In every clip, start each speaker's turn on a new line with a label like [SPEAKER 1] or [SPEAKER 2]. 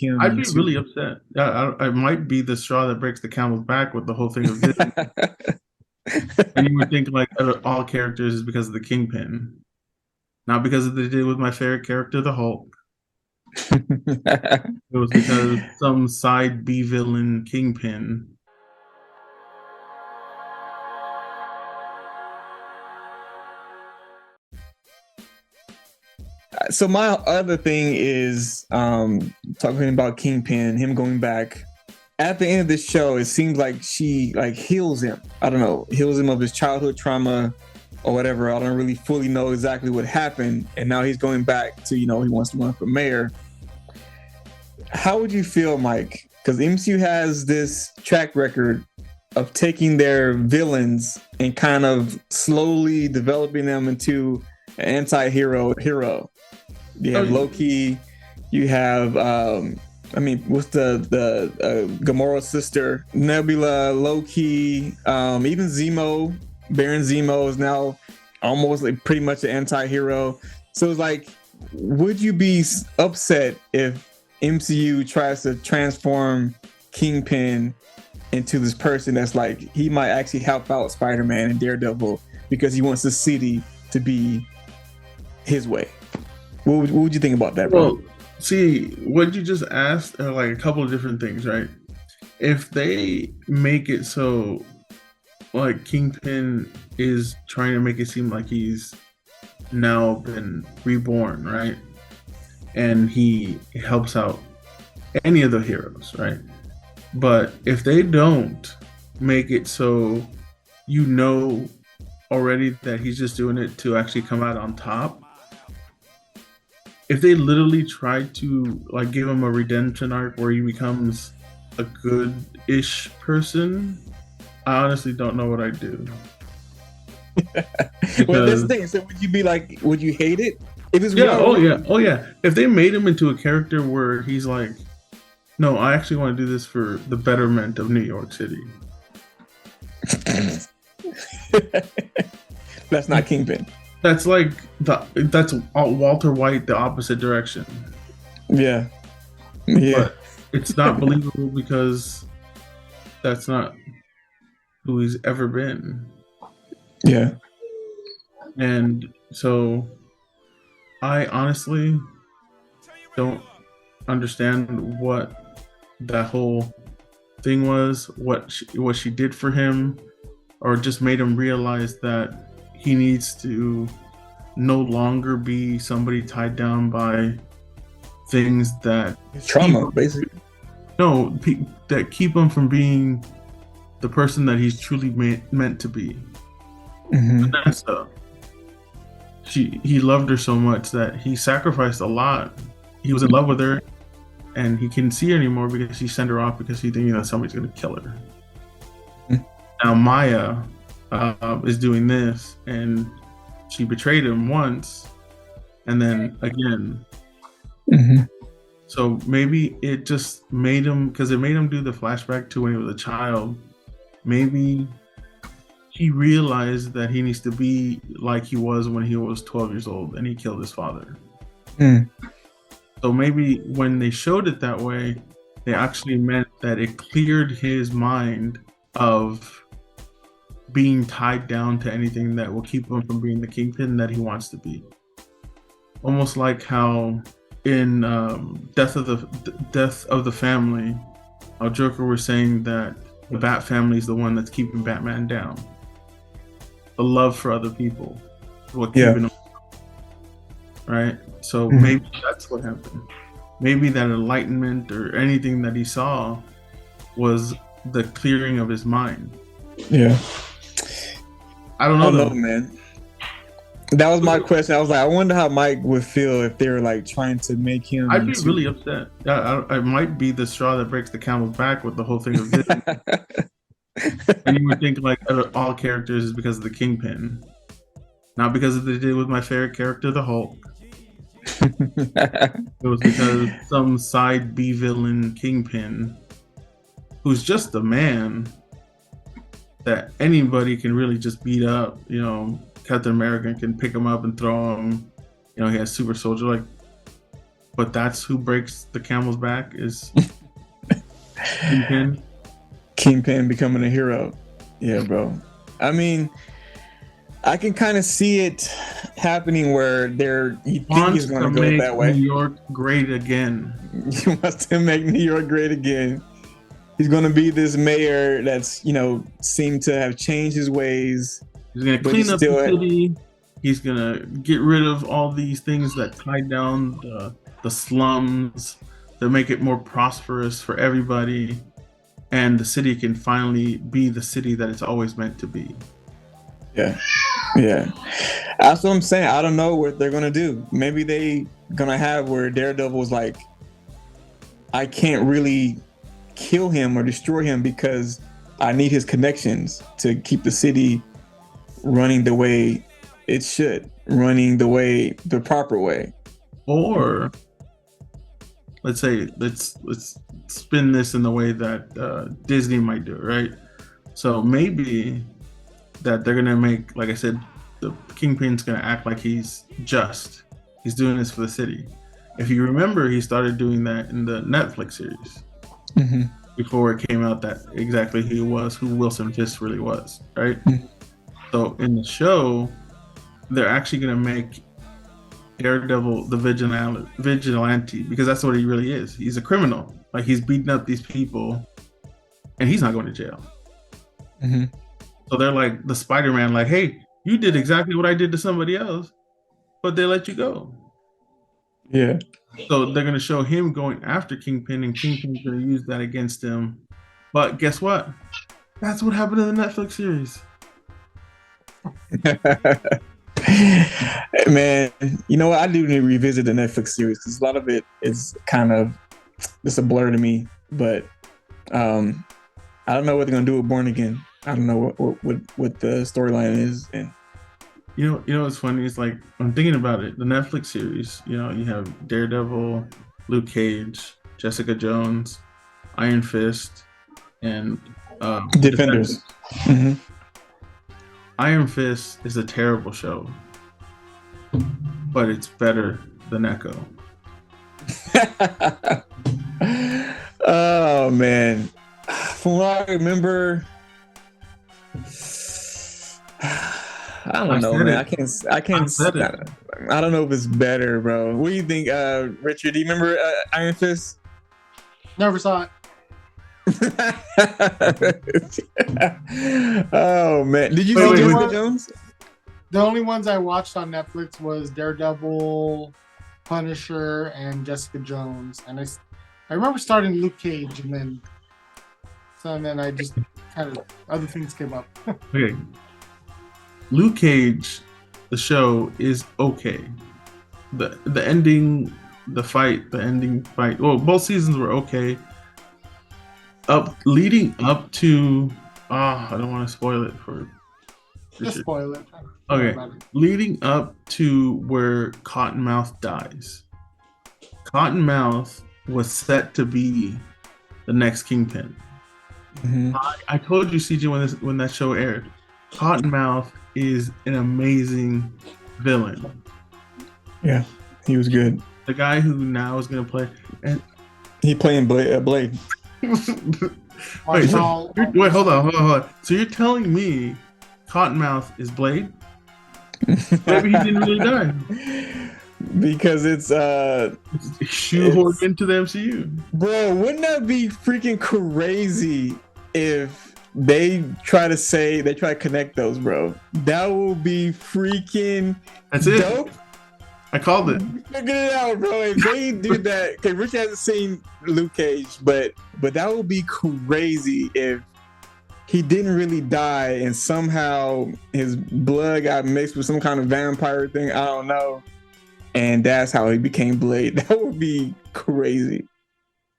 [SPEAKER 1] him
[SPEAKER 2] I'd be
[SPEAKER 1] into.
[SPEAKER 2] really upset. I might be the straw that breaks the camel's back with the whole thing of Disney. And you would think like out of all characters is because of the Kingpin, not because of they did with my favorite character, the Hulk. It was because some side B villain Kingpin.
[SPEAKER 1] So my other thing is talking about Kingpin, him going back. At the end of this show, it seems like she like heals him. I don't know, heals him of his childhood trauma or whatever. I don't really fully know exactly what happened. And now he's going back to, he wants to run for mayor. How would you feel, Mike? Because MCU has this track record of taking their villains and kind of slowly developing them into an anti-hero. You have
[SPEAKER 2] Oh,
[SPEAKER 1] Loki. You have, what's the Gamora's sister, Nebula, Loki, even Zemo. Baron Zemo is now almost like pretty much an anti-hero. So it's like, would you be upset if MCU tries to transform Kingpin into this person that's like he might actually help out Spider-Man and Daredevil because he wants the city to be his way? What would you think about that, bro?
[SPEAKER 2] well, see, what you just asked are like a couple of different things, right? If they make it so like Kingpin is trying to make it seem like he's now been reborn, right? And he helps out any of the heroes, right? But if they don't make it so you know already that he's just doing it to actually come out on top, if they literally try to like give him a redemption arc where he becomes a good-ish person, I honestly don't know what I'd do
[SPEAKER 1] Well, that's the
[SPEAKER 2] because
[SPEAKER 1] thing. So would you be like, would you hate it if it's
[SPEAKER 2] yeah, oh
[SPEAKER 1] real?
[SPEAKER 2] yeah, oh yeah. If they made him into a character where he's like, no, I actually want to do this for the betterment of New York City.
[SPEAKER 1] That's not Kingpin.
[SPEAKER 2] That's like that's Walter White the opposite direction.
[SPEAKER 1] Yeah, yeah,
[SPEAKER 2] But it's not believable because that's not who he's ever been.
[SPEAKER 1] yeah.
[SPEAKER 2] And so I honestly don't understand what that whole thing was, what she did for him, or just made him realize that he needs to no longer be somebody tied down by things that keep
[SPEAKER 1] Trauma, basically.
[SPEAKER 2] no that keep him from being the person that he's truly meant to be.
[SPEAKER 1] Hmm.
[SPEAKER 2] Vanessa, he loved her so much that he sacrificed a lot. He was in love with her, and he couldn't see her anymore because he sent her off because he thinking that somebody's going to kill her. Now Maya is doing this, and she betrayed him once, and then again.
[SPEAKER 1] Hmm.
[SPEAKER 2] So maybe it just made him because it made him do the flashback to when he was a child. Maybe he realized that he needs to be like he was when he was 12 years old and he killed his father.
[SPEAKER 1] Mm.
[SPEAKER 2] So maybe when they showed it that way, they actually meant that it cleared his mind of being tied down to anything that will keep him from being the kingpin that he wants to be. Almost like how in Death of the Family, how Joker was saying that the Bat family is the one that's keeping Batman down. The love for other people is what
[SPEAKER 1] Yeah.
[SPEAKER 2] keeping him right. So
[SPEAKER 1] Hmm.
[SPEAKER 2] maybe that's what happened. Maybe that enlightenment or anything that he saw was the clearing of his mind.
[SPEAKER 1] Yeah.
[SPEAKER 2] I don't
[SPEAKER 1] I
[SPEAKER 2] know
[SPEAKER 1] don't know,
[SPEAKER 2] though.
[SPEAKER 1] man. That was my question. I was like, I wonder how Mike would feel if they were like trying to make him
[SPEAKER 2] I'd be
[SPEAKER 1] into.
[SPEAKER 2] really upset. I might be the straw that breaks the camel's back with the whole thing of Disney. And you would think like out of all characters is because of the Kingpin, not because of they did with my favorite character, the Hulk. It was because some side B villain Kingpin, who's just a man that anybody can really just beat up. Captain America can pick him up and throw him. He has super soldier. Like but that's who breaks the camel's back is Kingpin.
[SPEAKER 1] Kingpin becoming a hero. Yeah, bro. I mean, I can kind of see it happening where you think he's going to go
[SPEAKER 2] make
[SPEAKER 1] that way.
[SPEAKER 2] New York great again.
[SPEAKER 1] He wants to make New York great again. He's going to be this mayor that's, seemed to have changed his ways.
[SPEAKER 2] He's going to clean up the city. He's going to get rid of all these things that tie down the slums, that make it more prosperous for everybody. And the city can finally be the city that it's always meant to be.
[SPEAKER 1] Yeah. That's what I'm saying. I don't know what they're going to do. Maybe they going to have where Daredevil was like, I can't really kill him or destroy him because I need his connections to keep the city running the way it should, running the proper way.
[SPEAKER 2] Or let's spin this in the way that Disney might do it, right? So maybe that they're gonna make, like I said, the Kingpin's gonna act like he's doing this for the city. If you remember, he started doing that in the Netflix series before it came out that exactly who Wilson Fisk really was, right? So in the show, they're actually gonna make Daredevil the vigilante, because that's what he really is. He's a criminal. Like, he's beating up these people, and he's not going to jail. So they're like the Spider-Man, like, hey, you did exactly what I did to somebody else, but they let you go.
[SPEAKER 1] Yeah.
[SPEAKER 2] So they're going to show him going after Kingpin, and Kingpin's going to use that against him. But guess what? That's what happened in the Netflix series.
[SPEAKER 1] Man, you know what? I do need to revisit the Netflix series because a lot of it is kind of just a blur to me. But I don't know what they're gonna do with Born Again. I don't know what the storyline is. And
[SPEAKER 2] you know what's funny? It's like, I'm thinking about it. The Netflix series. You have Daredevil, Luke Cage, Jessica Jones, Iron Fist, and
[SPEAKER 1] Defenders.
[SPEAKER 2] Iron Fist is a terrible show, but it's better than Echo.
[SPEAKER 1] Oh man, from what I remember, I don't know, man. I can't. I don't know if it's better, bro. What do you think, Richard? Do you remember Iron Fist?
[SPEAKER 3] Never saw it.
[SPEAKER 1] Oh man, did you see Jessica Jones?
[SPEAKER 3] The only ones I watched on Netflix was Daredevil, Punisher, and Jessica Jones. And I remember starting Luke Cage, and then I just kind of other things came up.
[SPEAKER 2] Okay, Luke Cage, the show is okay. The ending fight. Well, both seasons were okay. Leading up to, I don't want to spoil it for.
[SPEAKER 3] Just spoil it.
[SPEAKER 2] Okay, leading up to where Cottonmouth dies. Cottonmouth was set to be the next Kingpin. I told you, CJ, when that show aired, Cottonmouth is an amazing villain.
[SPEAKER 1] Yeah, he was good.
[SPEAKER 2] The guy who now is going to play, and
[SPEAKER 1] he playing Blade.
[SPEAKER 2] Wait, hold on. So you're telling me Cottonmouth is Blade? Maybe he didn't really die.
[SPEAKER 1] Because it's
[SPEAKER 2] shoehorned into the MCU.
[SPEAKER 1] Bro, wouldn't that be freaking crazy if they try to connect those, bro? That would be freaking dope.
[SPEAKER 2] I called it.
[SPEAKER 1] Figure it out, bro. If they do that, okay, Rich hasn't seen Luke Cage, but that would be crazy if he didn't really die and somehow his blood got mixed with some kind of vampire thing. I don't know. And that's how he became Blade. That would be crazy.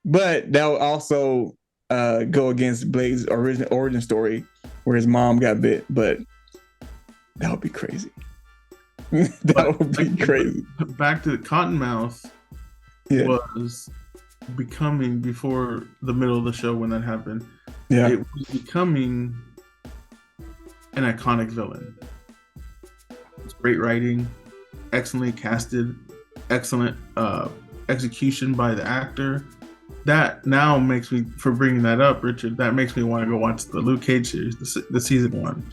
[SPEAKER 1] But that would also go against Blade's original origin story where his mom got bit. But that would be crazy. That would be crazy.
[SPEAKER 2] Back to Cottonmouth was becoming, before the middle of the show when that happened, it was becoming an iconic villain. It's great writing, excellently casted, excellent execution by the actor. That now makes me, for bringing that up, Richard, that makes me want to go watch the Luke Cage series, the season 1.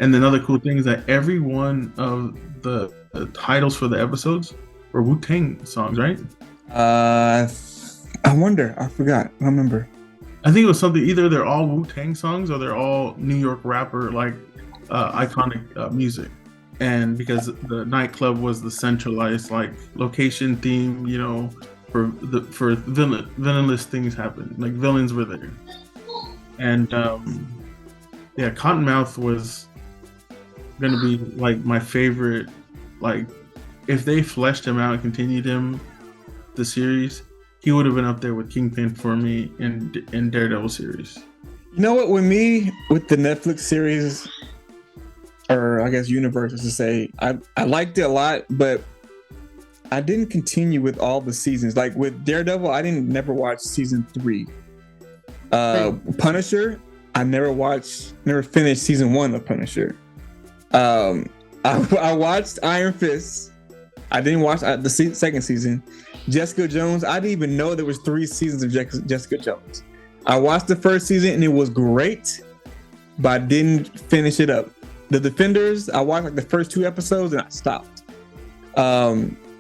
[SPEAKER 2] And another cool thing is that every one of the titles for the episodes were Wu-Tang songs, right?
[SPEAKER 1] I wonder. I forgot. I don't remember.
[SPEAKER 2] I think it was something, either they're all Wu-Tang songs or they're all New York rapper, like iconic music. And because the nightclub was the centralized like location theme, you know, for villainous things happen, like villains were there. And yeah, Cottonmouth was gonna be like my favorite. Like, if they fleshed him out and continued him, the series, he would have been up there with Kingpin for me in Daredevil series.
[SPEAKER 1] You know what? With the Netflix series, or I guess universe, as to say, I liked it a lot, but I didn't continue with all the seasons. Like with Daredevil, I never watch season 3. Punisher, I never finished season 1 of Punisher. I watched Iron Fist. I didn't watch the second season. Jessica Jones, I didn't even know there was 3 seasons of Jessica Jones. I watched the first season and it was great, but I didn't finish it up. The Defenders, I watched like the first 2 episodes and I stopped.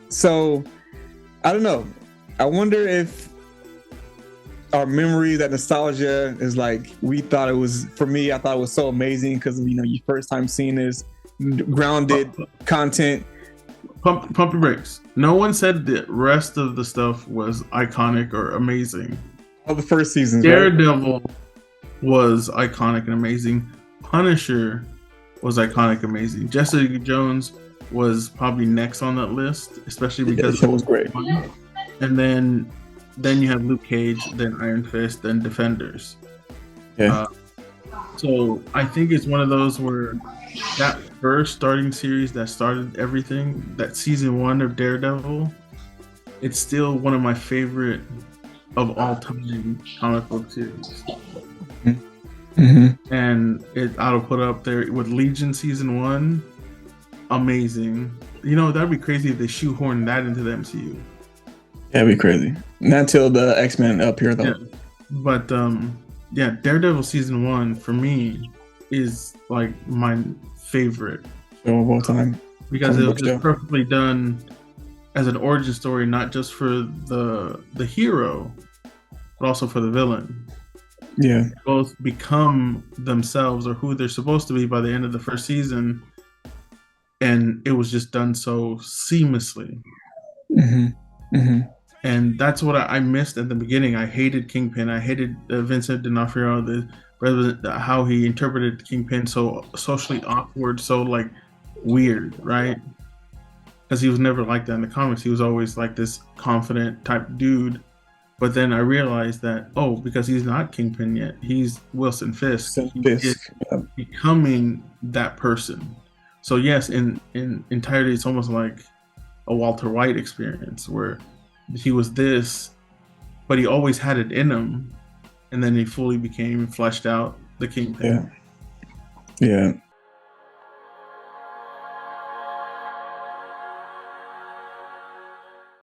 [SPEAKER 1] So I don't know. I wonder if our memory, that nostalgia is like, we thought it was, for me, I thought it was so amazing because, you know, your first time seeing this grounded content.
[SPEAKER 2] Pump your brakes. No one said the rest of the stuff was iconic or amazing.
[SPEAKER 1] All the first seasons.
[SPEAKER 2] Daredevil was iconic and amazing. Punisher was iconic, amazing. Jessica Jones was probably next on that list, especially because
[SPEAKER 1] it was great.
[SPEAKER 2] And then you have Luke Cage, then Iron Fist, then Defenders.
[SPEAKER 1] Yeah.
[SPEAKER 2] So I think it's one of those where that first starting series that started everything, that season 1 of Daredevil, it's still one of my favorite of all time comic book series.
[SPEAKER 1] Mm-hmm.
[SPEAKER 2] And I'll put up there with Legion season 1, amazing. You know, that'd be crazy if they shoehorned that into the MCU.
[SPEAKER 1] That'd be crazy. Not until the X-Men up here though.
[SPEAKER 2] Yeah. But yeah, Daredevil season 1 for me is like my favorite
[SPEAKER 1] show of all time,
[SPEAKER 2] because it was just perfectly done as an origin story, not just for the hero, but also for the villain.
[SPEAKER 1] Yeah,
[SPEAKER 2] they both become themselves or who they're supposed to be by the end of the first season, and it was just done so seamlessly.
[SPEAKER 1] Mm-hmm. Mm-hmm.
[SPEAKER 2] And that's what I missed at the beginning. I hated Kingpin. I hated Vincent D'Onofrio, how he interpreted Kingpin, so socially awkward, so like weird, right? Because he was never like that in the comics. He was always like this confident type dude. But then I realized that, because he's not Kingpin yet, he's Wilson Fisk. He is becoming that person. So yes, in entirety, it's almost like a Walter White experience where he was this, but he always had it in him, and then he fully became fleshed out the Kingpin.
[SPEAKER 1] Yeah.